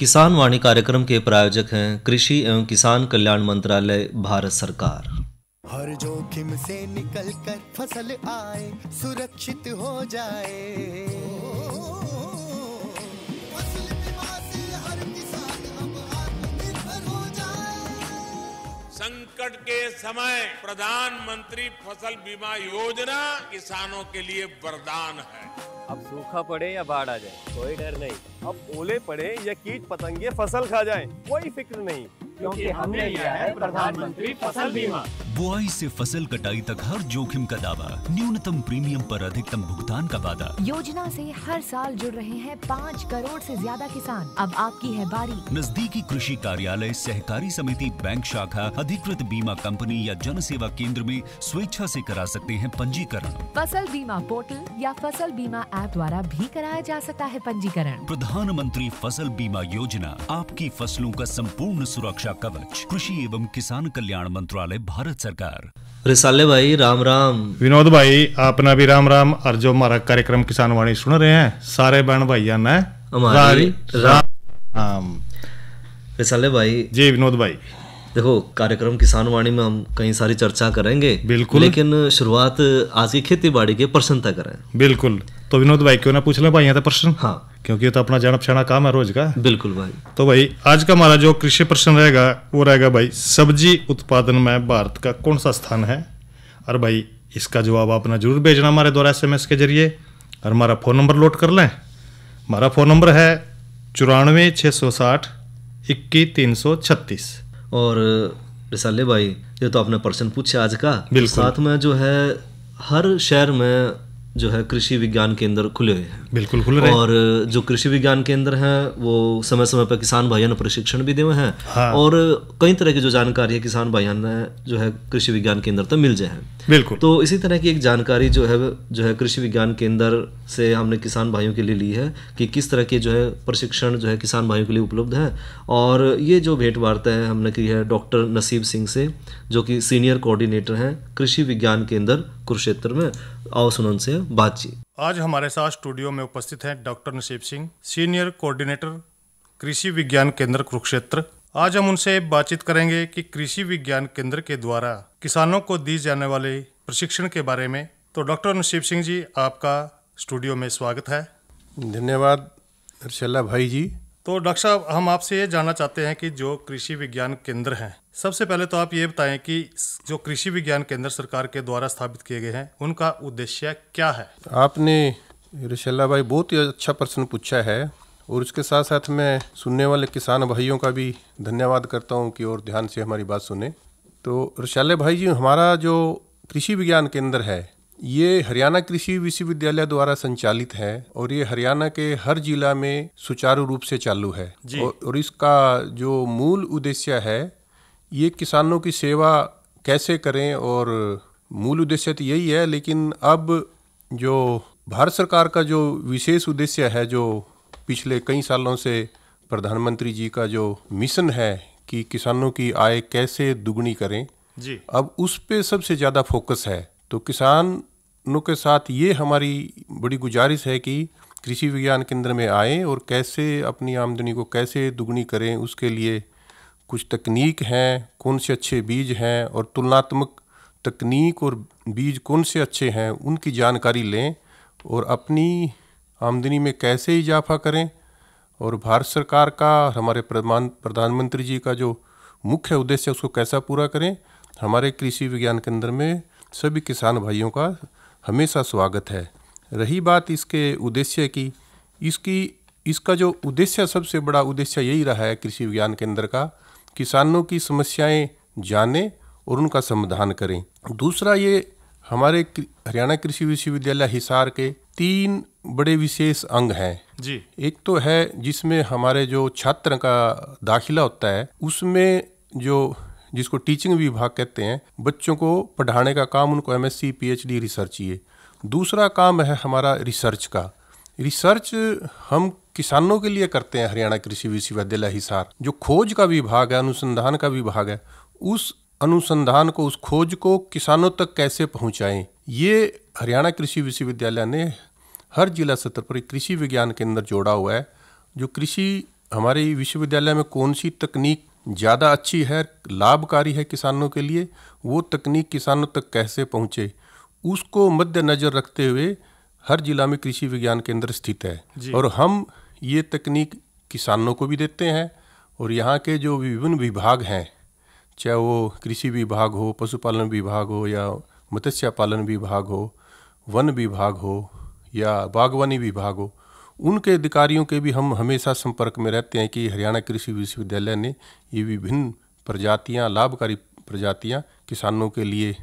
किसान वाणी कार्यक्रम के प्रायोजक हैं कृषि एवं किसान कल्याण मंत्रालय, भारत सरकार। हर जोखिम से निकल कर फसल आए, सुरक्षित हो जाए। फसल बीमा से हर किसान अब आत्मनिर्भर हो जाए। संकट के समय प्रधानमंत्री फसल बीमा योजना किसानों के लिए वरदान है। अब सूखा पड़े या बाढ़ आ जाए कोई डर नहीं, अब ओले पड़े या कीट पतंगे फसल खा जाए कोई फिक्र नहीं, क्योंकि हमने लिया है प्रधानमंत्री फसल बीमा। बुआई से फसल कटाई तक हर जोखिम का दावा, न्यूनतम प्रीमियम पर अधिकतम भुगतान का वादा। योजना से हर साल जुड़ रहे हैं 5 करोड़ से ज्यादा किसान। अब आपकी है बारी। नजदीकी कृषि कार्यालय, सहकारी समिति, बैंक शाखा, अधिकृत बीमा कंपनी या जन सेवा केंद्र में स्वेच्छा से करा सकते हैं पंजीकरण। फसल बीमा पोर्टल या फसल बीमा ऐप द्वारा भी कराया जा सकता है पंजीकरण। प्रधानमंत्री फसल बीमा योजना, आपकी फसलों का संपूर्ण सुरक्षा कवच। कृषि एवं किसान कल्याण मंत्रालय, भारत सरकार। रिसाले भाई राम राम। विनोद भाई अपना भी राम राम। और जो हमारा कार्यक्रम किसान वाणी सुन रहे हैं सारे बहन भैया ने हमारी राम। रिसाले भाई जी विनोद भाई, देखो कार्यक्रम किसान वाणी में हम कई सारी चर्चा करेंगे, बिल्कुल, लेकिन शुरुआत आज की खेती बाड़ी के प्रश्न तक करें। बिल्कुल। तो विनोद भाई क्यों ना पूछ ले भाई यहाँ प्रश्न। हाँ, क्योंकि ये तो अपना जाना पछाना काम है रोज का। बिल्कुल भाई। तो भाई आज का हमारा जो कृषि प्रश्न रहेगा वो रहेगा भाई, सब्जी उत्पादन में भारत का कौन सा स्थान है। और भाई इसका जवाब आपने जरूर भेजना हमारे द्वारा SMS के जरिए। और हमारा फ़ोन नंबर नोट कर लें। हमारा फ़ोन नंबर है 94 660 21 336। और रिसाले भाई ये तो आपने प्रश्न पूछा आज का, साथ में जो है हर शहर में जो है कृषि विज्ञान केंद्र खुले हुए हैं। बिल्कुल खुले रहे। और जो कृषि विज्ञान केंद्र हैं वो समय समय पर किसान भाइयों ने प्रशिक्षण भी दिए हैं। हाँ। और कई तरह की जो जानकारी है किसान भाइयों ने जो है कृषि विज्ञान केंद्र तक मिल जाए हैं। बिल्कुल। तो इसी तरह की एक जानकारी जो है कृषि विज्ञान केंद्र से हमने किसान भाइयों के लिए ली है कि किस तरह के जो है प्रशिक्षण जो है किसान भाइयों के लिए उपलब्ध है। और ये जो भेंट वार्ता है हमने की है डॉक्टर नसीब सिंह से, जो कि सीनियर कोऑर्डिनेटर हैं कृषि विज्ञान केंद्र कुरुक्षेत्र में। आओ सुनो उनसे बातचीत। आज हमारे साथ स्टूडियो में उपस्थित हैं डॉक्टर नसीब सिंह, सीनियर कोऑर्डिनेटर कृषि विज्ञान केंद्र कुरुक्षेत्र। आज हम उनसे बातचीत करेंगे कि कृषि विज्ञान केंद्र के द्वारा किसानों को दी जाने वाले प्रशिक्षण के बारे में। तो डॉक्टर नसीब सिंह जी, आपका स्टूडियो में स्वागत है। धन्यवाद हर्षला भाई जी। तो डॉक्टर साहब, हम आपसे ये जानना चाहते हैं कि जो कृषि विज्ञान केंद्र हैं, सबसे पहले तो आप ये बताएं कि जो कृषि विज्ञान केंद्र सरकार के द्वारा स्थापित किए गए हैं उनका उद्देश्य क्या है। आपने हर्षला भाई बहुत ही अच्छा प्रश्न पूछा है, और उसके साथ साथ मैं सुनने वाले किसान भाइयों का भी धन्यवाद करता हूँ कि और ध्यान से हमारी बात सुने। तो हर्षला भाई जी, हमारा जो कृषि विज्ञान केंद्र है ये हरियाणा कृषि विश्वविद्यालय द्वारा संचालित है, और ये हरियाणा के हर जिला में सुचारू रूप से चालू है। और इसका जो मूल उद्देश्य है ये किसानों की सेवा कैसे करें, और मूल उद्देश्य तो यही है, लेकिन अब जो भारत सरकार का जो विशेष उद्देश्य है, जो पिछले कई सालों से प्रधानमंत्री जी का जो मिशन है कि किसानों की आय कैसे दुगनी करें जी, अब उस पे सबसे ज़्यादा फोकस है। तो किसानों के साथ ये हमारी बड़ी गुजारिश है कि कृषि विज्ञान केंद्र में आएँ और कैसे अपनी आमदनी को कैसे दुगनी करें, उसके लिए कुछ तकनीक हैं, कौन से अच्छे बीज हैं और तुलनात्मक तकनीक और बीज कौन से अच्छे हैं उनकी जानकारी लें, और अपनी आमदनी में कैसे इजाफा करें, और भारत सरकार का हमारे प्रधानमंत्री जी का जो मुख्य उद्देश्य है उसको कैसा पूरा करें। हमारे कृषि विज्ञान केंद्र में सभी किसान भाइयों का हमेशा स्वागत है। रही बात इसके उद्देश्य की, इसका जो उद्देश्य, सबसे बड़ा उद्देश्य यही रहा है कृषि विज्ञान केंद्र का, किसानों की समस्याएं जानें और उनका समाधान करें। दूसरा, ये हमारे हरियाणा कृषि विश्वविद्यालय हिसार के 3 बड़े विशेष अंग हैं जी। एक तो है जिसमें हमारे जो छात्र का दाखिला होता है, उसमें जो जिसको टीचिंग विभाग कहते हैं, बच्चों को पढ़ाने का काम उनको MSc PhD रिसर्च चाहिए। दूसरा काम है हमारा रिसर्च का। रिसर्च हम किसानों के लिए करते हैं। हरियाणा कृषि विश्वविद्यालय हिसार जो खोज का विभाग है, अनुसंधान का विभाग है, उस अनुसंधान को, उस खोज को किसानों तक कैसे पहुंचाएं, ये हरियाणा कृषि विश्वविद्यालय ने हर जिला स्तर पर कृषि विज्ञान केंद्र जोड़ा हुआ है, जो कृषि हमारे विश्वविद्यालय में कौन सी तकनीक ज़्यादा अच्छी है, लाभकारी है किसानों के लिए, वो तकनीक किसानों तक कैसे पहुँचे, उसको मद्देनज़र रखते हुए हर जिला में कृषि विज्ञान केंद्र स्थित है। और हम ये तकनीक किसानों को भी देते हैं, और यहाँ के जो विभिन्न विभाग हैं, चाहे वो कृषि विभाग हो, पशुपालन विभाग हो, या मत्स्य पालन विभाग हो, वन विभाग हो, या बागवानी विभाग हो, उनके अधिकारियों के भी हम हमेशा संपर्क में रहते हैं कि हरियाणा कृषि विश्वविद्यालय ने ये विभिन्न प्रजातियाँ, लाभकारी प्रजातियाँ किसानों के लिए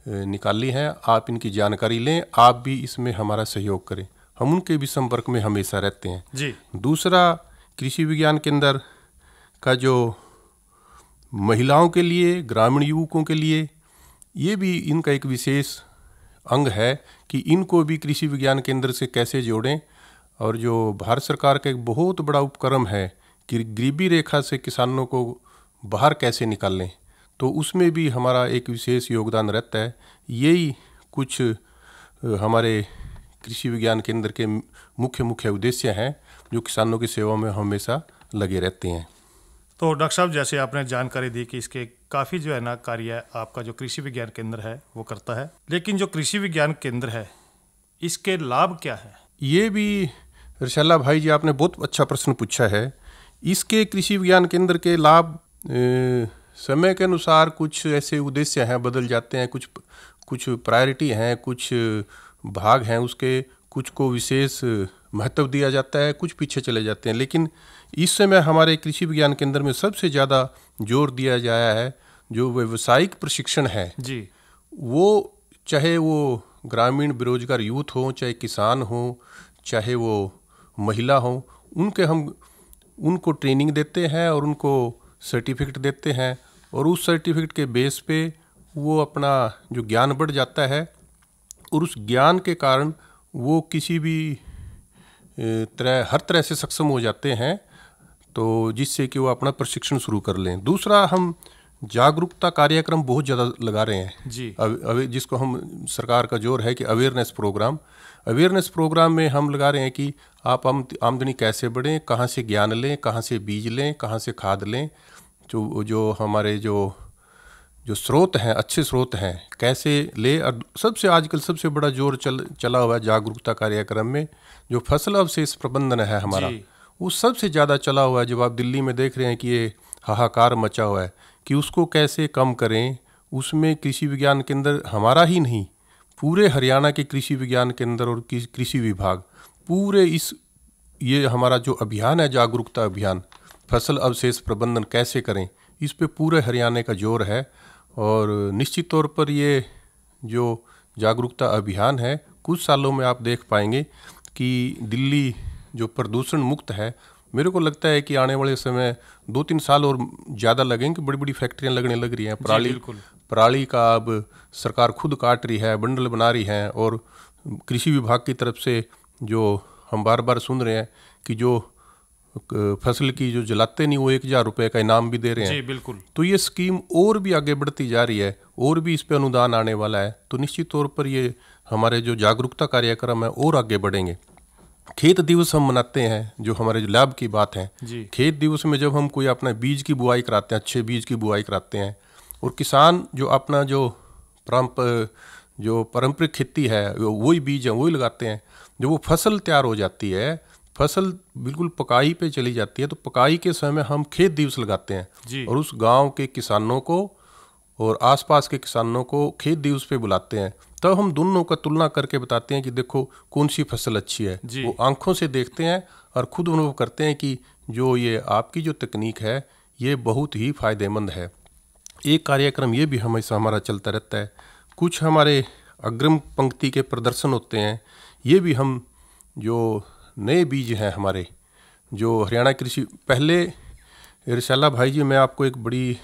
निकाली हैं, आप इनकी जानकारी लें, आप भी इसमें हमारा सहयोग करें। हम उनके भी संपर्क में हमेशा रहते हैं जी। दूसरा, कृषि विज्ञान केंद्र का जो महिलाओं के लिए, ग्रामीण युवकों के लिए, ये भी इनका एक विशेष अंग है कि इनको भी कृषि विज्ञान केंद्र से कैसे जोड़ें। और जो भारत सरकार का एक बहुत बड़ा उपक्रम है कि गरीबी रेखा से किसानों को बाहर कैसे निकालें, तो उसमें भी हमारा एक विशेष योगदान रहता है। यही कुछ हमारे कृषि विज्ञान केंद्र के मुख्य उद्देश्य हैं जो किसानों की सेवा में हमेशा लगे रहते हैं। तो डॉक्टर साहब, जैसे आपने जानकारी दी कि इसके काफ़ी जो है ना कार्य आपका जो कृषि विज्ञान केंद्र है वो करता है, लेकिन जो कृषि विज्ञान केंद्र है इसके लाभ क्या है? ये भी रिशाला भाई जी, आपने बहुत अच्छा प्रश्न पूछा है। इसके कृषि विज्ञान केंद्र के लाभ समय के अनुसार कुछ ऐसे उद्देश्य हैं, बदल जाते हैं, कुछ प्रायोरिटी हैं, कुछ भाग हैं उसके, कुछ को विशेष महत्व दिया जाता है, कुछ पीछे चले जाते हैं। लेकिन इस समय हमारे कृषि विज्ञान केंद्र में सबसे ज़्यादा जोर दिया जाया है जो व्यावसायिक प्रशिक्षण है जी, वो चाहे वो ग्रामीण बेरोजगार यूथ हो, चाहे किसान हो, चाहे वो महिला हो, उनको ट्रेनिंग देते हैं और उनको सर्टिफिकेट देते हैं, और उस सर्टिफिकेट के बेस पे वो अपना जो ज्ञान बढ़ जाता है, और उस ज्ञान के कारण वो किसी भी हर तरह से सक्षम हो जाते हैं, तो जिससे कि वो अपना प्रशिक्षण शुरू कर लें। दूसरा, हम जागरूकता कार्यक्रम बहुत ज़्यादा लगा रहे हैं जी, जिसको हम सरकार का जोर है कि अवेयरनेस प्रोग्राम में हम लगा रहे हैं कि आप आमदनी कैसे बढ़ें, कहाँ से ज्ञान लें, कहाँ से बीज लें, कहाँ से खाद लें, जो हमारे जो स्रोत हैं, अच्छे स्रोत हैं, कैसे ले। और आजकल सबसे बड़ा जोर चला हुआ है जागरूकता कार्यक्रम में जो फसल अवशेष प्रबंधन है हमारा, वो सबसे ज़्यादा चला हुआ है। जब आप दिल्ली में देख रहे हैं कि ये हाहाकार मचा हुआ है कि उसको कैसे कम करें, उसमें कृषि विज्ञान केंद्र हमारा ही नहीं, पूरे हरियाणा के कृषि विज्ञान केंद्र और कृषि विभाग पूरे ये हमारा जो अभियान है, जागरूकता अभियान, फसल अवशेष प्रबंधन कैसे करें, इस पे पूरे हरियाणा का जोर है। और निश्चित तौर पर ये जो जागरूकता अभियान है, कुछ सालों में आप देख पाएंगे कि दिल्ली जो प्रदूषण मुक्त है, मेरे को लगता है कि आने वाले समय 2-3 साल और ज़्यादा लगेंगे। बड़ी बड़ी फैक्ट्रियाँ लगने लग रही हैं, पराली का अब सरकार खुद काट रही है, बंडल बना रही है, और कृषि विभाग की तरफ से जो हम बार बार सुन रहे हैं कि जो फसल की जो जलाते नहीं वो 1000 रुपये का इनाम भी दे रहे हैं। जी बिल्कुल। तो ये स्कीम और भी आगे बढ़ती जा रही है, और भी इस पे अनुदान आने वाला है। तो निश्चित तौर पर ये हमारे जो जागरूकता कार्यक्रम है और आगे बढ़ेंगे। खेत दिवस हम मनाते हैं, जो हमारे जो लैब की बात है, खेत दिवस में जब हम कोई अपना बीज की बुआई कराते हैं, अच्छे बीज की बुआई कराते हैं, और किसान जो अपना जो पारंपरिक खेती है वही बीज है वही लगाते हैं, जब वो फसल तैयार हो जाती है, फसल बिल्कुल पकाई पे चली जाती है, तो पकाई के समय हम खेत दिवस लगाते हैं और उस गांव के किसानों को और आसपास के किसानों को खेत दिवस पे बुलाते हैं। तब हम दोनों का तुलना करके बताते हैं कि देखो कौन सी फसल अच्छी है। वो आंखों से देखते हैं और खुद अनुभव करते हैं कि जो ये आपकी जो तकनीक है ये बहुत ही फायदेमंद है। एक कार्यक्रम ये भी हमेशा हमारा चलता रहता है। कुछ हमारे अग्रिम पंक्ति के प्रदर्शन होते हैं, ये भी हम जो नए बीज हैं हमारे जो हरियाणा कृषि, पहले रिशाला भाई जी मैं आपको एक बड़ी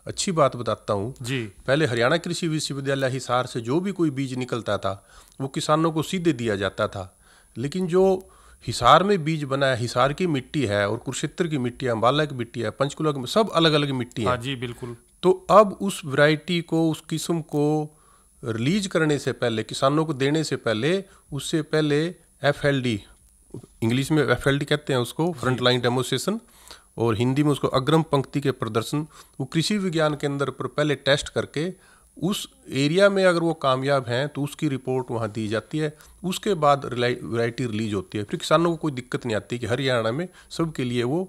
अच्छी बात बताता हूँ जी। पहले हरियाणा कृषि विश्वविद्यालय हिसार से जो भी कोई बीज निकलता था वो किसानों को सीधे दिया जाता था, लेकिन जो हिसार में बीज बना है, हिसार की मिट्टी है और कुरुक्षेत्र की मिट्टी है, अम्बाला की मिट्टी है, पंचकुला की, सब अलग अलग मिट्टी है। जी बिल्कुल। तो अब उस वैरायटी को, उस किस्म को रिलीज करने से पहले, किसानों को देने से पहले, उससे पहले FLD इंग्लिश में FLD कहते हैं उसको, फ्रंट लाइन डेमोस्ट्रेशन, और हिंदी में उसको अग्रिम पंक्ति के प्रदर्शन। वो कृषि विज्ञान केंद्र पर पहले टेस्ट करके उस एरिया में अगर वो कामयाब हैं तो उसकी रिपोर्ट वहाँ दी जाती है। उसके बाद वैरायटी रिलीज होती है। फिर किसानों को कोई दिक्कत नहीं आती कि हरियाणा में सबके लिए वो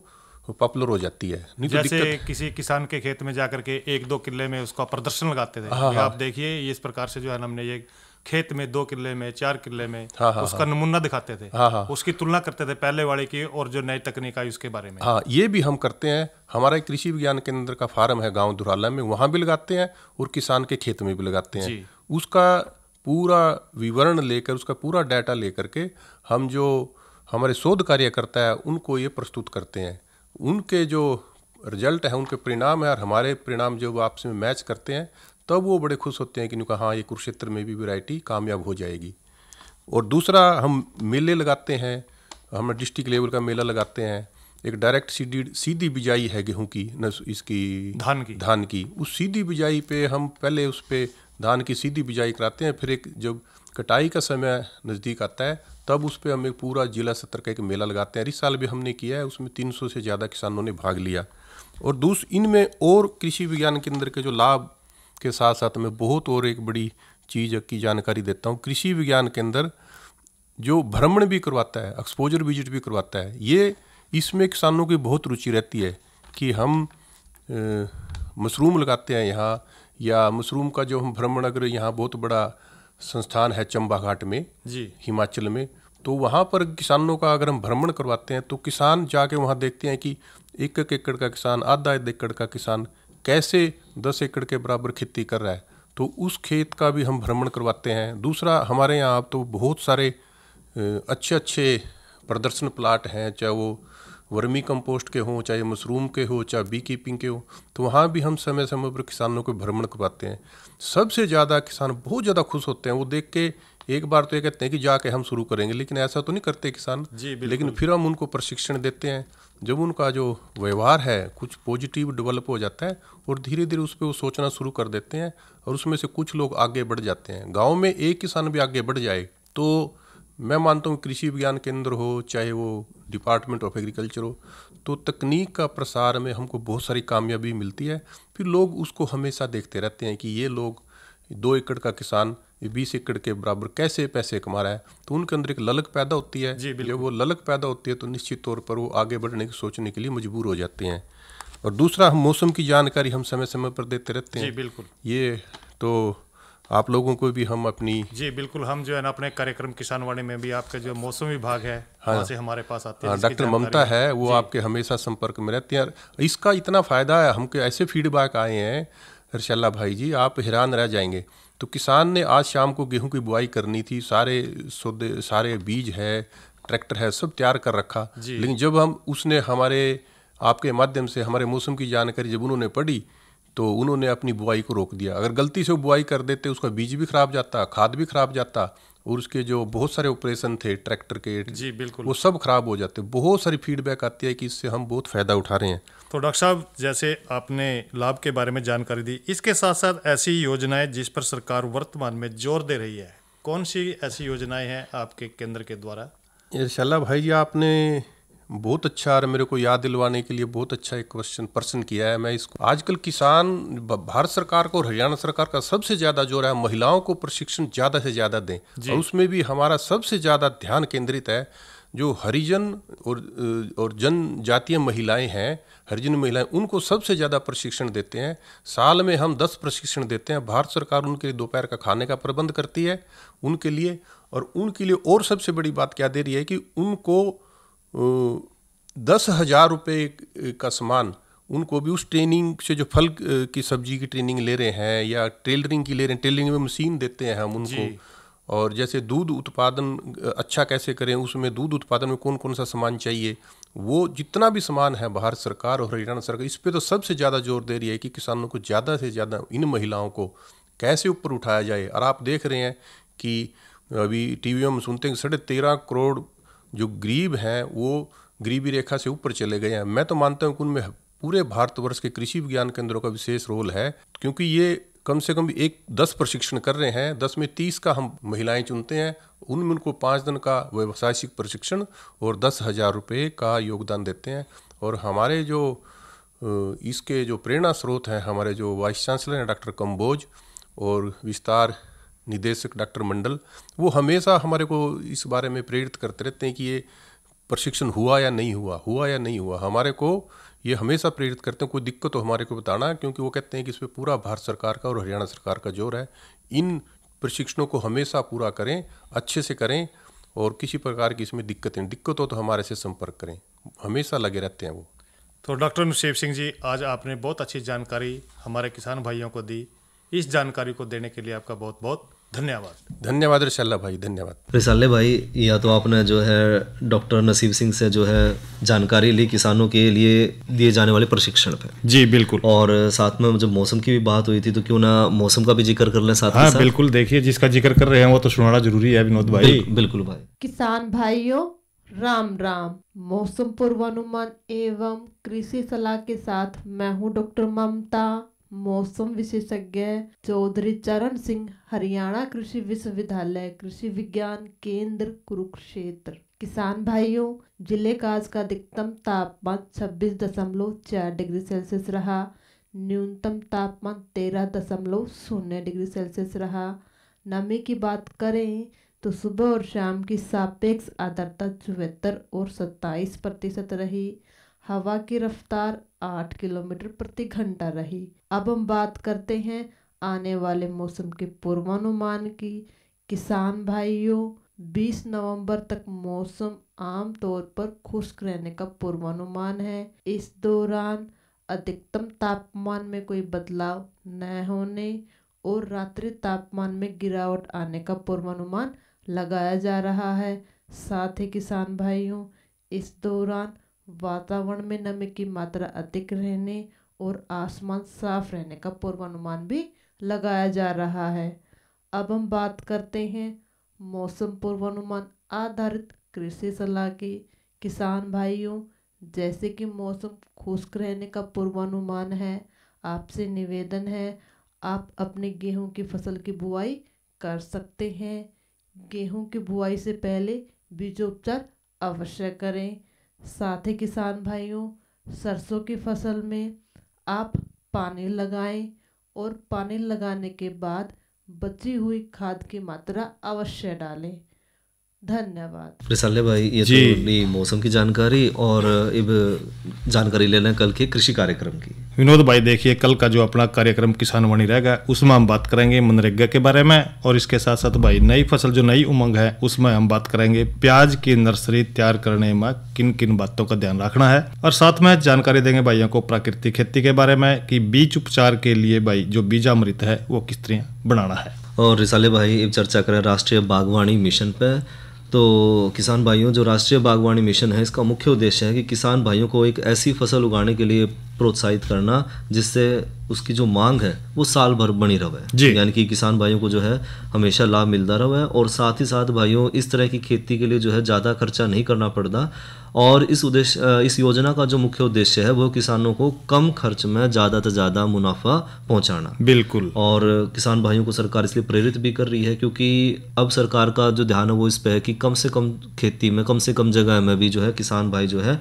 पॉपुलर हो जाती है। नहीं तो जैसे किसी किसान के खेत में जाकर के 1-2 किले में उसका प्रदर्शन लगाते थे। आप देखिए इस प्रकार से जो है हमने ये खेत में 2 किले में 4 किले में उसका नमूना दिखाते थे। उसकी तुलना करते थे पहले वाले की और जो नई तकनीक आई उसके बारे में। हाँ, ये भी हम करते हैं। हमारा एक कृषि विज्ञान केंद्र का फार्म है गांव धुराला में, वहाँ भी लगाते हैं और किसान के खेत में भी लगाते हैं। उसका पूरा विवरण लेकर, उसका पूरा डाटा लेकर के हम जो हमारे शोध कार्यकर्ता है उनको ये प्रस्तुत करते हैं। उनके जो रिजल्ट है, उनके परिणाम है और हमारे परिणाम जो आपस में मैच करते हैं, तब वो बड़े खुश होते हैं कि उनका हाँ ये कुरुक्षेत्र में भी वैरायटी कामयाब हो जाएगी। और दूसरा, हम मेले लगाते हैं। हम डिस्ट्रिक्ट लेवल का मेला लगाते हैं। एक डायरेक्ट सीधी बिजाई है गेहूं की, न इसकी धान की। उस सीधी बिजाई पे हम पहले उस पे धान की सीधी बिजाई कराते हैं। फिर एक जब कटाई का समय नज़दीक आता है तब उस पे हम एक पूरा जिला स्तर का एक मेला लगाते हैं। इस साल भी हमने किया है, उसमें 300 से ज़्यादा किसानों ने भाग लिया। और इनमें और कृषि विज्ञान केंद्र के जो लाभ के साथ साथ मैं बहुत और एक बड़ी चीज़ की जानकारी देता हूँ। कृषि विज्ञान केंद्र जो भ्रमण भी करवाता है, एक्सपोजर विजिट भी करवाता है। ये इसमें किसानों की बहुत रुचि रहती है कि हम मशरूम लगाते हैं यहाँ, या मशरूम का जो हम भ्रमण, अगर यहाँ बहुत बड़ा संस्थान है चंबा घाट में हिमाचल में, तो वहाँ पर किसानों का अगर हम भ्रमण करवाते हैं तो किसान जाके वहाँ देखते हैं कि 1 एकड़ का किसान, आधा एकड़ का किसान कैसे 10 एकड़ के बराबर खेती कर रहा है, तो उस खेत का भी हम भ्रमण करवाते हैं। दूसरा, हमारे यहाँ अब तो बहुत सारे अच्छे प्रदर्शन प्लाट हैं, चाहे वो वर्मी कंपोस्ट के हों, चाहे मशरूम के हो, चाहे बी कीपिंग के हो, तो वहाँ भी हम समय समय पर किसानों को भ्रमण करवाते हैं। सबसे ज़्यादा किसान बहुत ज़्यादा खुश होते हैं। वो देख के एक बार तो ये कहते हैं कि जाके हम शुरू करेंगे, लेकिन ऐसा तो नहीं करते किसान। लेकिन फिर हम उनको प्रशिक्षण देते हैं। जब उनका जो व्यवहार है कुछ पॉजिटिव डेवलप हो जाता है और धीरे धीरे उस पर वो सोचना शुरू कर देते हैं, और उसमें से कुछ लोग आगे बढ़ जाते हैं। गाँव में एक किसान भी आगे बढ़ जाए तो मैं मानता हूँ कृषि विज्ञान केंद्र हो, चाहे वो डिपार्टमेंट ऑफ एग्रीकल्चर हो, तो तकनीक का प्रसार में हमको बहुत सारी कामयाबी मिलती है। फिर लोग उसको हमेशा देखते रहते हैं कि ये लोग 2 एकड़ का किसान 20 एकड़ के बराबर कैसे पैसे कमा रहा है, तो उनके अंदर एक ललक पैदा होती है। जब वो ललक पैदा होती है तो निश्चित तौर पर वो आगे बढ़ने की सोचने के लिए मजबूर हो जाते हैं। और दूसरा, हम मौसम की जानकारी हम समय समय पर देते रहते हैं। बिल्कुल। ये तो आप लोगों को भी हम अपनी बिल्कुल, हम जो है ना अपने कार्यक्रम किसानवाणी में भी आपका जो मौसम विभाग है वहाँ से हमारे पास आते हैं। डॉक्टर ममता है, वो आपके हमेशा संपर्क में रहती हैं। इसका इतना फ़ायदा है, हमको ऐसे फीडबैक आए हैं हर्षल्ला भाई जी, आप हैरान रह जाएंगे। तो किसान ने आज शाम को गेहूं की बुआई करनी थी, सारे सौदे, सारे बीज है, ट्रैक्टर है, सब तैयार कर रखा। लेकिन जब उसने हमारे आपके माध्यम से हमारे मौसम की जानकारी जब उन्होंने पढ़ी तो उन्होंने अपनी बुआई को रोक दिया। अगर गलती से वो बुआई कर देते, उसका बीज भी खराब जाता, खाद भी खराब जाता, और उसके जो बहुत सारे ऑपरेशन थे ट्रैक्टर के, बिल्कुल, वो सब खराब हो जाते। बहुत सारी फीडबैक आती है कि इससे हम बहुत फ़ायदा उठा रहे हैं। तो डॉक्टर साहब, जैसे आपने लाभ के बारे में जानकारी दी, इसके साथ साथ ऐसी योजनाएं जिस पर सरकार वर्तमान में जोर दे रही है, कौन सी ऐसी योजनाएं हैं आपके केंद्र के द्वारा? इंशाल्लाह भाई जी, आपने बहुत अच्छा, और मेरे को याद दिलवाने के लिए बहुत अच्छा एक प्रश्न किया है। मैं इसको, आजकल किसान, भारत सरकार को और हरियाणा सरकार का सबसे ज़्यादा जोर है महिलाओं को प्रशिक्षण ज़्यादा से ज़्यादा दें, और उसमें भी हमारा सबसे ज़्यादा ध्यान केंद्रित है जो हरिजन और जनजातीय महिलाएं हैं, हरिजन महिलाएं, उनको सबसे ज़्यादा प्रशिक्षण देते हैं। साल में हम 10 प्रशिक्षण देते हैं। भारत सरकार उनके लिए दोपहर का खाने का प्रबंध करती है उनके लिए, और उनके लिए और सबसे बड़ी बात क्या दे रही है कि उनको 10,000 रुपये का सामान, उनको भी उस ट्रेनिंग से, जो फल की सब्जी की ट्रेनिंग ले रहे हैं या टेलरिंग की ले रहे हैं, टेलरिंग में मशीन देते हैं हम उनको। और जैसे दूध उत्पादन अच्छा कैसे करें, उसमें दूध उत्पादन में कौन कौन सा सामान चाहिए, वो जितना भी सामान है भारत सरकार और हरियाणा सरकार इस पे तो सबसे ज़्यादा जोर दे रही है कि किसानों को ज़्यादा से ज़्यादा, इन महिलाओं को कैसे ऊपर उठाया जाए। और आप देख रहे हैं कि अभी टीवी में सुनते हैं 13.5 करोड़ जो गरीब हैं वो गरीबी रेखा से ऊपर चले गए हैं। मैं तो मानता हूँ कि उनमें पूरे भारतवर्ष के कृषि विज्ञान केंद्रों का विशेष रोल है, क्योंकि ये कम से कम 10 प्रशिक्षण कर रहे हैं, 10 में 30 का हम महिलाएं चुनते हैं, उनमें उनको 5 दिन का व्यावसायिक प्रशिक्षण और 10,000 रुपये का योगदान देते हैं। और हमारे जो इसके जो प्रेरणा स्रोत हैं, हमारे जो वाइस चांसलर हैं डॉक्टर कंबोज और विस्तार निदेशक डॉक्टर मंडल, वो हमेशा हमारे को इस बारे में प्रेरित करते रहते हैं कि ये प्रशिक्षण हुआ या नहीं हुआ। हमारे को ये हमेशा प्रेरित करते हैं, कोई दिक्कत तो हमारे को बताना, क्योंकि वो कहते हैं कि इसमें पूरा भारत सरकार का और हरियाणा सरकार का जोर है। इन प्रशिक्षणों को हमेशा पूरा करें, अच्छे से करें और किसी प्रकार की इसमें दिक्कत हो तो हमारे से संपर्क करें, हमेशा लगे रहते हैं वो। तो डॉक्टर नुसेब सिंह जी, आज आपने बहुत अच्छी जानकारी हमारे किसान भाइयों को दी। इस जानकारी को देने के लिए आपका बहुत बहुत धन्यवाद। धन्यवाद रिसाला भाई, धन्यवाद। रिसाले भाई, या तो आपने जो है डॉक्टर नसीब सिंह से जो है जानकारी ली किसानों के लिए दिए जाने वाले प्रशिक्षण पे। जी बिल्कुल। और साथ में जब मौसम की भी बात हुई थी तो क्यों ना मौसम का भी जिक्र कर लें साथ में। हाँ बिल्कुल, देखिए जिसका जिक्र कर रहे हैं वो तो सुनाना जरूरी है विनोद भाई। बिल्कुल भाई। किसान भाइयों राम राम। मौसम पूर्वानुमान एवं कृषि सलाह के साथ मैं हूँ डॉक्टर ममता, मौसम विशेषज्ञ, चौधरी चरण सिंह, हरियाणा कृषि विश्वविद्यालय कृषि विज्ञान केंद्र कुरुक्षेत्र। किसान भाइयों, जिले का आज का अधिकतम तापमान 26.4 डिग्री सेल्सियस रहा, न्यूनतम तापमान 13.0 डिग्री सेल्सियस रहा। नमी की बात करें तो सुबह और शाम की सापेक्ष आर्द्रता 74 और 27% रही। हवा की रफ्तार 8 किलोमीटर प्रति घंटा रही। अब हम बात करते हैं आने वाले मौसम के पूर्वानुमान की। किसान भाइयों, 20 नवंबर तक मौसम आम तौर पर खुश्क रहने का पूर्वानुमान है। इस दौरान अधिकतम तापमान में कोई बदलाव न होने और रात्रि तापमान में गिरावट आने का पूर्वानुमान लगाया जा रहा है। साथ ही किसान भाइयों, इस दौरान वातावरण में नमी की मात्रा अधिक रहने और आसमान साफ रहने का पूर्वानुमान भी लगाया जा रहा है। अब हम बात करते हैं मौसम पूर्वानुमान आधारित कृषि सलाह की। किसान भाइयों, जैसे कि मौसम खुश्क रहने का पूर्वानुमान है, आपसे निवेदन है आप अपने गेहूं की फसल की बुआई कर सकते हैं। गेहूं की बुआई से पहले बीजोपचार अवश्य करें। साथ ही किसान भाइयों, सरसों की फसल में आप पानी लगाएं और पानी लगाने के बाद बची हुई खाद की मात्रा अवश्य डालें। धन्यवाद। रिसाले भाई, ये तो ली मौसम की जानकारी और अब जानकारी ले लें कल के कृषि कार्यक्रम की। विनोद भाई देखिए, कल का जो अपना कार्यक्रम किसान वाणी रहेगा उसमें हम बात करेंगे मनरेगा के बारे में, और इसके साथ साथ भाई नई फसल जो नई उमंग है उसमें हम बात करेंगे प्याज की नर्सरी तैयार करने में किन किन बातों का ध्यान रखना है, और साथ में जानकारी देंगे भाइयों को प्राकृतिक खेती के बारे में कि बीज उपचार के लिए भाई जो बीजामृत है वो किस तरह बनाना है। और रिसाले भाई, अब चर्चा करें राष्ट्रीय बागवानी मिशन पे। तो किसान भाइयों, जो राष्ट्रीय बागवानी मिशन है इसका मुख्य उद्देश्य है कि किसान भाइयों को एक ऐसी फसल उगाने के लिए प्रोत्साहित करना जिससे उसकी जो मांग है वो साल भर बनी रहे, यानी कि किसान भाइयों को जो है हमेशा लाभ मिलता रहे, और साथ ही साथ भाइयों इस तरह की खेती के लिए जो है ज़्यादा खर्चा नहीं करना पड़ता। और इस योजना का जो मुख्य उद्देश्य है वो किसानों को कम खर्च में ज़्यादा से ज़्यादा मुनाफा पहुंचाना। बिल्कुल। और किसान भाइयों को सरकार इसलिए प्रेरित भी कर रही है, क्योंकि अब सरकार का जो ध्यान है वो इस पे है कि कम से कम खेती में, कम से कम जगह में भी जो है किसान भाई जो है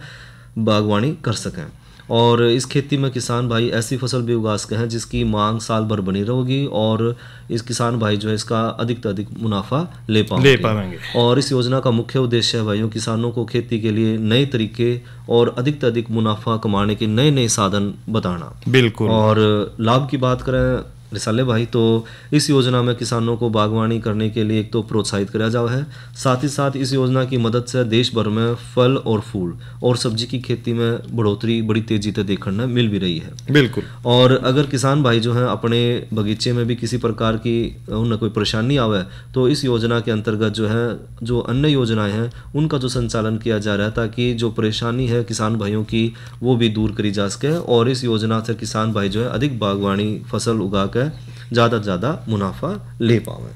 बागवानी कर सकें। और इस खेती में किसान भाई ऐसी फसल भी उगा सके हैं जिसकी मांग साल भर बनी रहेगी, और इस किसान भाई जो है इसका अधिक से अधिक मुनाफा ले पाएंगे। और इस योजना का मुख्य उद्देश्य है भाइयों किसानों को खेती के लिए नए तरीके और अधिक से अधिक मुनाफा कमाने के नए नए साधन बताना। बिल्कुल। और लाभ की बात करें रिसाले भाई, तो इस योजना में किसानों को बागवानी करने के लिए एक तो प्रोत्साहित किया जाता है, साथ ही साथ इस योजना की मदद से देश भर में फल और फूल और सब्जी की खेती में बढ़ोतरी बड़ी तेजी से देखने मिल भी रही है। बिल्कुल। और अगर किसान भाई जो है अपने बगीचे में भी किसी प्रकार की उन्हें कोई परेशानी आवे तो इस योजना के अंतर्गत जो है जो अन्य योजनाएं हैं उनका जो संचालन किया जा रहा है, ताकि जो परेशानी है किसान भाइयों की वो भी दूर करी जा सके, और इस योजना से किसान भाई जो है अधिक बागवानी फसल उगा ज्यादा से ज्यादा मुनाफा ले पावे।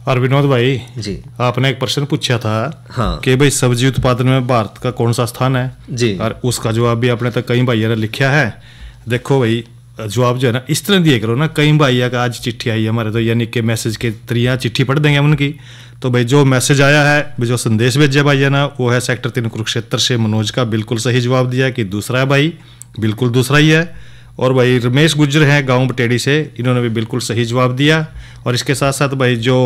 और विनोद भाई जी, आपने एक प्रश्न पूछा था हाँ, कि भाई सब्जी उत्पादन में भारत का कौन सा स्थान है जी, और उसका जवाब भी आपने तो कई भाइयों ने लिखा है। देखो भाई, जवाब जो है ना इस तरह दिया करो ना। कई भाइया का आज चिट्ठी आई हमारे तो यानी कि मैसेज के तरिया चिट्ठी पढ़ देंगे हम उनकी। तो भाई जो मैसेज आया है, जो संदेश भेजा भाइया ना, वो है सेक्टर 3 कुरुक्षेत्र से मनोज का, बिल्कुल सही जवाब दिया कि दूसरा है भाई, बिल्कुल दूसरा ही है। और भाई रमेश गुज्जर हैं गांव बटेड़ी से, इन्होंने भी बिल्कुल सही जवाब दिया। और इसके साथ साथ भाई जो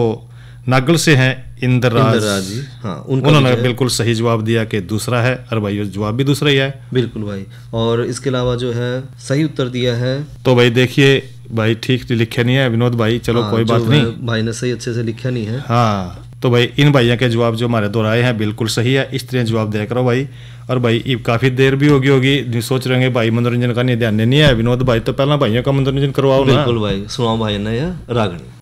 नागल से हैं इंद्रराज जी, हाँ, उन्होंने बिल्कुल सही जवाब दिया कि दूसरा है। और भाई जवाब भी दूसरा ही है। बिल्कुल भाई। और इसके अलावा जो है सही उत्तर दिया है, तो भाई देखिए भाई ठीक लिखा नहीं है विनोद भाई, चलो कोई बात नहीं, भाई ने सही अच्छे से लिखा नहीं है। हाँ, तो भाई इन भाइयों के जवाब जो हमारे दोहराए हैं बिल्कुल सही है। इस तरह जवाब दिया करो भाई। और भाई ये काफी देर भी होगी सोच रहे होंगे भाई मनोरंजन का नहीं ध्यान नहीं है विनोद भाई, तो पहला भाइयों का मनोरंजन करवाओ ना। बिल्कुल भाई, सुनाओ भाई ने यह रागनी।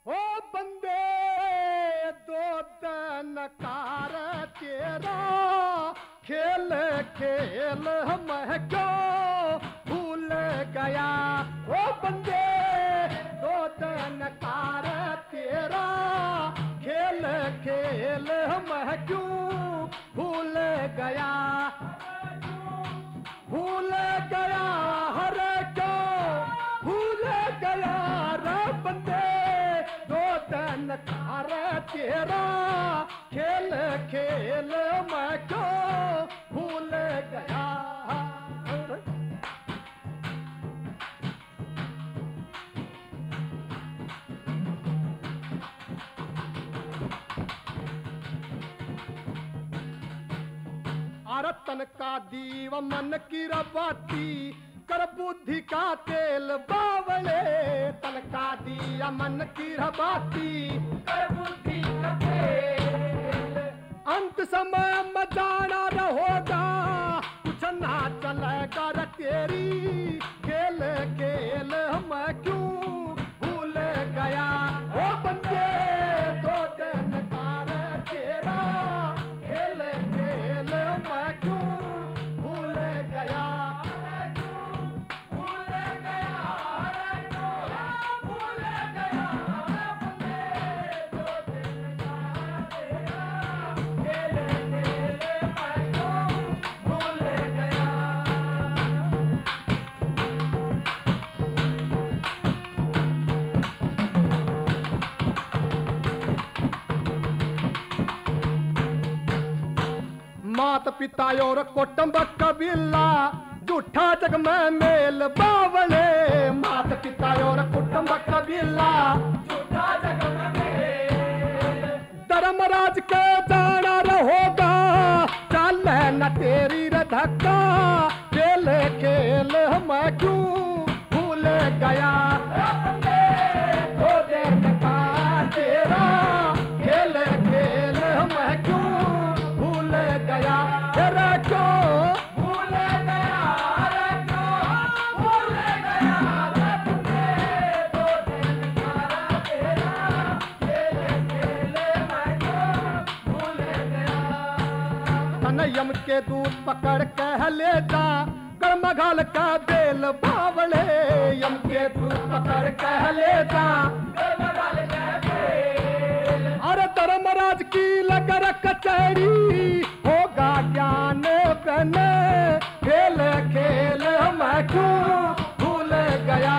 खेल खेल मैं क्यों भूल गया, ओ बंदे दो दनकार तेरा, खेल खेल मैं क्यों भूल गया, भूल गया हरे क्यों भूल गया रे बंदे दो दनकार तेरा, खेल खेल मैं क्यों भूल गया। तन का दीव मन की रबाती कर बुद्धि का तेल बावले, तन का दिया मन की रबाती कर बुद्धि का तेल, अंत समय में जाना रहोगा कुछ ना चलेगा रे तेरी, खेल खेल मैं क्यों भूल गया, ओ बंदे दो दिन कार तेरा, खेल खेल मैं क्यों भूल गया, भूल गया भूल गया बंदे दो दिन कार तेरा, खेल खेल मैं क्यों भूल गया। माता पिता और कुटुंब कबीला झूठा जग में मेल बावले, माता पिता और कुटुंब कबीला झूठा जग में मेल, धर्मराज के जाना रहोगा चल न तेरी रे धक्का, खेल खेल मैं क्यों भूल गया, हो देर का तेरा, खेल खेल मैं क्यों भूल गया, तेरा क्यों भूल गया, रे क्यों भूल गया, रे दो दिन कार तेरा, खेल खेल मैं क्यों भूल गया। तन यम के दूध पकड़ के ले जा कर्म घाल का बेल बावले, यम के दूध पकड़ के ले जा कर्म घाल का बेल, अरे धर्मराज की लगर कचहरी होगा ज्ञान बने, खेल खेल मैं क्यों भूल गया,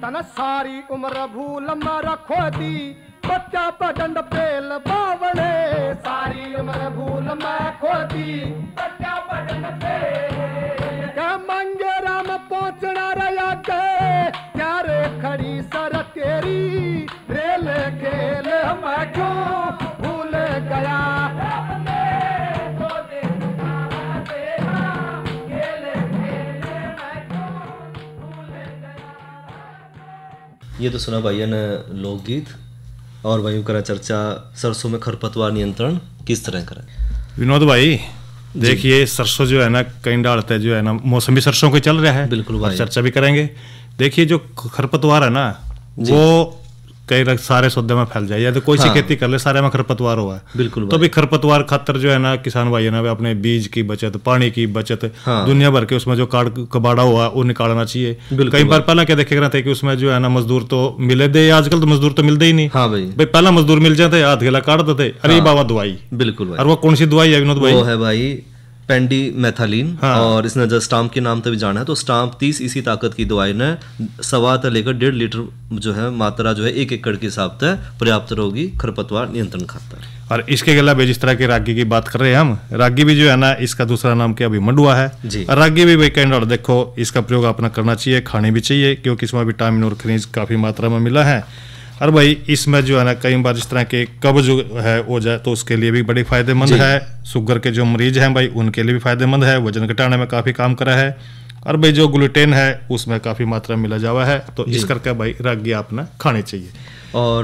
तन सारी उम्र भूल मारा खो दी बच्चा पडंड पेल बावले, सारी उम्र भूल मैं खो दी बच्चा पडंड पेल, क्या मंगे राम पहुंचना रहा गए क्या रे खड़ी सर तेरी, रेल खेल मैं क्यों भूल गया, ये तो सुना भैया ने लोकगीत। और वहीं करा चर्चा सरसों में खरपतवार नियंत्रण किस तरह करें। विनोद भाई देखिए सरसों जो है ना कहीं डालते जो है ना मौसमी सरसों को चल रहा है, बिल्कुल भाई, चर्चा भी करेंगे। देखिए जो खरपतवार है ना वो कई सारे सौदे में फैल जाए, या तो कोई सी खेती कर ले सारे में खरपतवार हुआ है, बिल्कुल तो भी खरपतवार खातर जो है ना किसान भाई ना अपने बीज की बचत, पानी की बचत, दुनिया भर के उसमें जो काट कबाड़ा हुआ वो निकालना चाहिए। कई बार पहले क्या देखे थे कि उसमें जो है ना मजदूर तो मिले दे, आजकल तो मजदूर तो मिलते ही नहीं। हाँ भाई, पहला मजदूर मिल जाते हाथ गला काट देते, अरे बाबा दवाई, बिल्कुल भाई। और वो कौन सी दवाई है विनोद भाई? वो है भाई पेंडी मैथालीन। और इसने जो स्टाम्प के नाम से भी जाना है, तो स्टाम्प 30 इसी ताकत की दवाई ने 1.25 से लेकर 1.5 लीटर जो है मात्रा जो है 1 एकड़ के हिसाब से पर्याप्त रहेगी खरपतवार नियंत्रण खातर। और इसके अलावा जिस तरह की रागी की बात कर रहे हैं हम, रागी भी जो है ना इसका दूसरा नाम क्या अभी मंडुआ है जी। और रागी भी भाई कैंडल देखो इसका प्रयोग अपना करना चाहिए, खाने भी चाहिए, क्योंकि इसमें विटामिन और खनिज काफी मात्रा में मिला है। और भाई इसमें जो है ना कई बार इस तरह के कब्ज जो है हो जाए तो उसके लिए भी बड़ी फायदेमंद है। शुगर के जो मरीज हैं भाई उनके लिए भी फायदेमंद है, वजन घटाने में काफी काम करा है। और भाई जो ग्लूटेन है उसमें काफी मात्रा मिला जावा है, तो इस करके भाई रागी आपने खानी चाहिए। और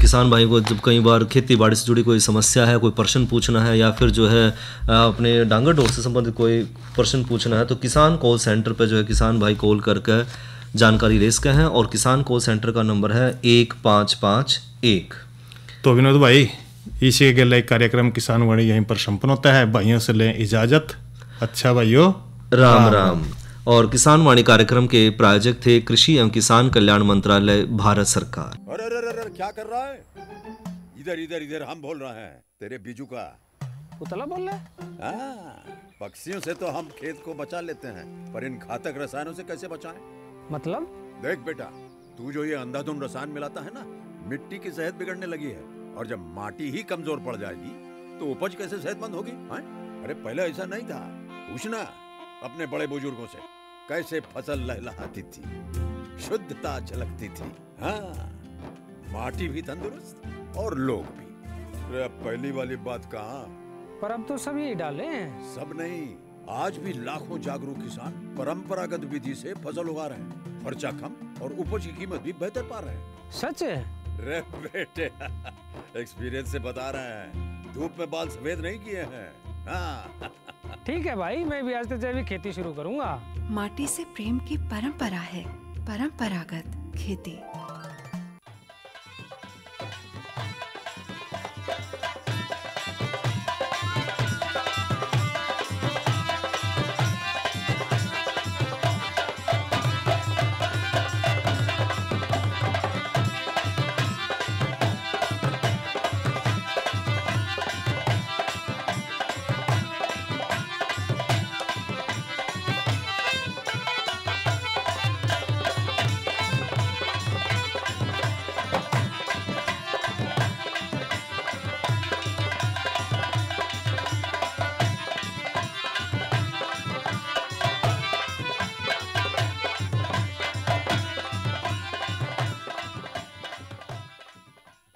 किसान भाई को जब कई बार खेती बाड़ी से जुड़ी कोई समस्या है, कोई प्रश्न पूछना है, या फिर जो है अपने डांगर डोर से संबंधित कोई प्रश्न पूछना है, तो किसान कॉल सेंटर पे जो है किसान भाई कॉल करके जानकारी ले सकते हैं। और किसान कॉल सेंटर का नंबर है 1551। तो विनोद भाई इसी के लिए कार्यक्रम किसान वाणी यहीं पर संपन्न होता है। भाइयों से लें इजाजत। अच्छा भाइयों, राम राम। और किसान वाणी कार्यक्रम के प्रायोजक थे कृषि एवं किसान कल्याण मंत्रालय, भारत सरकार। अरे क्या कर रहा है? इधर इधर इधर हम बोल रहे हैं तेरे बीजू का। उतला बोल रहा है? पक्षियों से तो हम खेत को बचा लेते हैं, पर इन घातक रसायनों से कैसे बचाएं? मतलब? देख बेटा, तू जो ये अंधाधुंध रसायन मिलाता है ना, मिट्टी की सेहत बिगड़ने लगी है। और जब माटी ही कमजोर पड़ जाएगी तो उपज कैसे सेहतमंद होगी? अरे पहले ऐसा नहीं था। पूछना अपने बड़े बुजुर्गों से, कैसे फसल लहलहाती थी, शुद्धता झलकती थी। हाँ, माटी भी तंदुरुस्त और लोग भी। अरे पहली वाली बात कहाँ? पर अब तो सब यही डाले हैं। सब नहीं, आज भी लाखों जागरूक किसान परंपरागत विधि से फसल उगा रहे हैं। खर्चा कम और उपज की कीमत भी बेहतर पा रहे हैं। सच है? रे बेटे, एक्सपीरियंस से बता रहे हैं, धूप में बाल सफेद नहीं किए हैं। हाँ। ठीक है भाई, मैं भी आज से जैविक खेती शुरू करूंगा। माटी से प्रेम की परंपरा है, परंपरागत खेती।